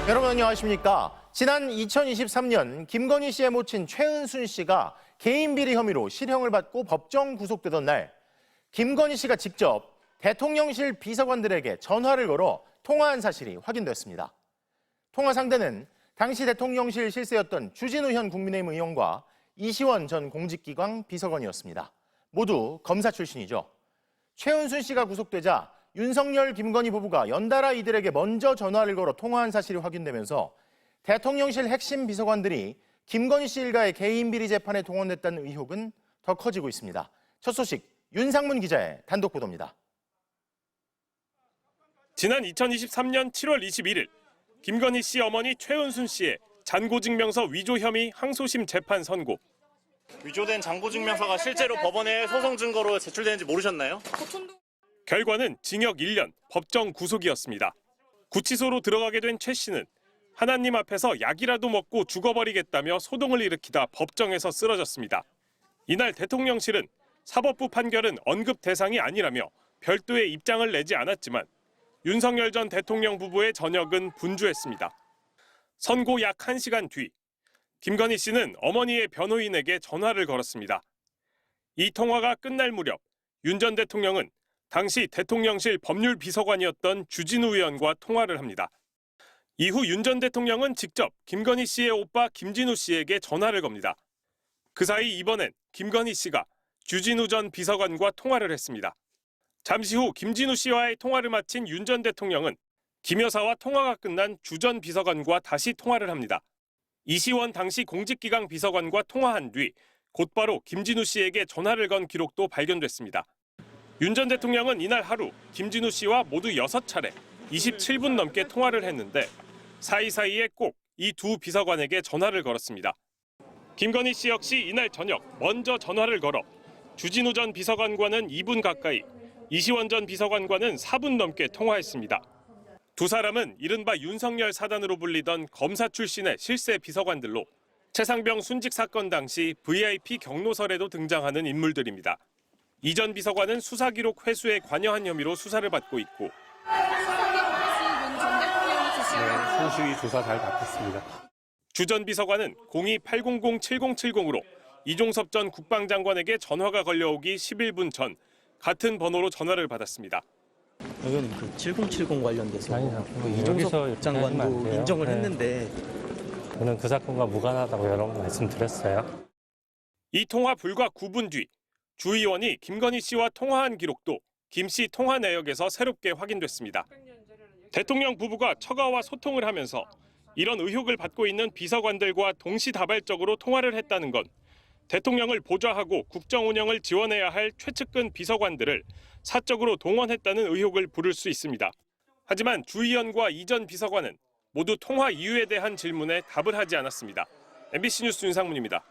여러분 안녕하십니까? 지난 2023년 김건희 씨의 모친 최은순 씨가 개인 비리 혐의로 실형을 받고 법정 구속되던 날 김건희 씨가 직접 대통령실 비서관들에게 전화를 걸어 통화한 사실이 확인됐습니다. 통화 상대는 당시 대통령실 실세였던 주진우 현 국민의힘 의원과 이시원 전 공직기강 비서관이었습니다. 모두 검사 출신이죠. 최은순 씨가 구속되자 윤석열, 김건희 부부가 연달아 이들에게 먼저 전화를 걸어 통화한 사실이 확인되면서 대통령실 핵심 비서관들이 김건희 씨 일가의 개인 비리 재판에 동원됐다는 의혹은 더 커지고 있습니다. 첫 소식 윤상문 기자의 단독 보도입니다. 지난 2023년 7월 21일 김건희 씨 어머니 최은순 씨의 잔고증명서 위조 혐의 항소심 재판 선고. 위조된 잔고증명서가 실제로 법원에 소송 증거로 제출되는지 모르셨나요? 결과는 징역 1년, 법정 구속이었습니다. 구치소로 들어가게 된 최 씨는 하나님 앞에서 약이라도 먹고 죽어버리겠다며 소동을 일으키다 법정에서 쓰러졌습니다. 이날 대통령실은 사법부 판결은 언급 대상이 아니라며 별도의 입장을 내지 않았지만 윤석열 전 대통령 부부의 전역은 분주했습니다. 선고 약 1시간 뒤 김건희 씨는 어머니의 변호인에게 전화를 걸었습니다. 이 통화가 끝날 무렵 윤 전 대통령은 당시 대통령실 법률비서관이었던 주진우 의원과 통화를 합니다. 이후 윤 전 대통령은 직접 김건희 씨의 오빠 김진우 씨에게 전화를 겁니다. 그 사이 이번엔 김건희 씨가 주진우 전 비서관과 통화를 했습니다. 잠시 후 김진우 씨와의 통화를 마친 윤 전 대통령은 김 여사와 통화가 끝난 주 전 비서관과 다시 통화를 합니다. 이시원 당시 공직기강 비서관과 통화한 뒤 곧바로 김진우 씨에게 전화를 건 기록도 발견됐습니다. 윤 전 대통령은 이날 하루 김진우 씨와 모두 6차례 27분 넘게 통화를 했는데 사이사이에 꼭 이 두 비서관에게 전화를 걸었습니다. 김건희 씨 역시 이날 저녁 먼저 전화를 걸어 주진우 전 비서관과는 2분 가까이, 이시원 전 비서관과는 4분 넘게 통화했습니다. 두 사람은 이른바 윤석열 사단으로 불리던 검사 출신의 실세 비서관들로 최상병 순직 사건 당시 VIP 경로설에도 등장하는 인물들입니다. 이 전 비서관은 수사 기록 회수에 관여한 혐의로 수사를 받고 있고 손수위 조사 잘 받겠습니다. 주 전 비서관은 02-800-7070으로 이종섭 전 국방장관에게 전화가 걸려오기 11분 전 같은 번호로 전화를 받았습니다. 의원님, 그 7070 관련돼서 여기서 이종섭 장관도 인정을 했는데 저는 그 사건과 무관하다고 여러 번 말씀드렸어요. 이 통화 불과 9분 뒤 주 의원이 김건희 씨와 통화한 기록도 김 씨 통화 내역에서 새롭게 확인됐습니다. 대통령 부부가 처가와 소통을 하면서 이런 의혹을 받고 있는 비서관들과 동시다발적으로 통화를 했다는 건 대통령을 보좌하고 국정 운영을 지원해야 할 최측근 비서관들을 사적으로 동원했다는 의혹을 부를 수 있습니다. 하지만 주 의원과 이 전 비서관은 모두 통화 이유에 대한 질문에 답을 하지 않았습니다. MBC 뉴스 윤상문입니다.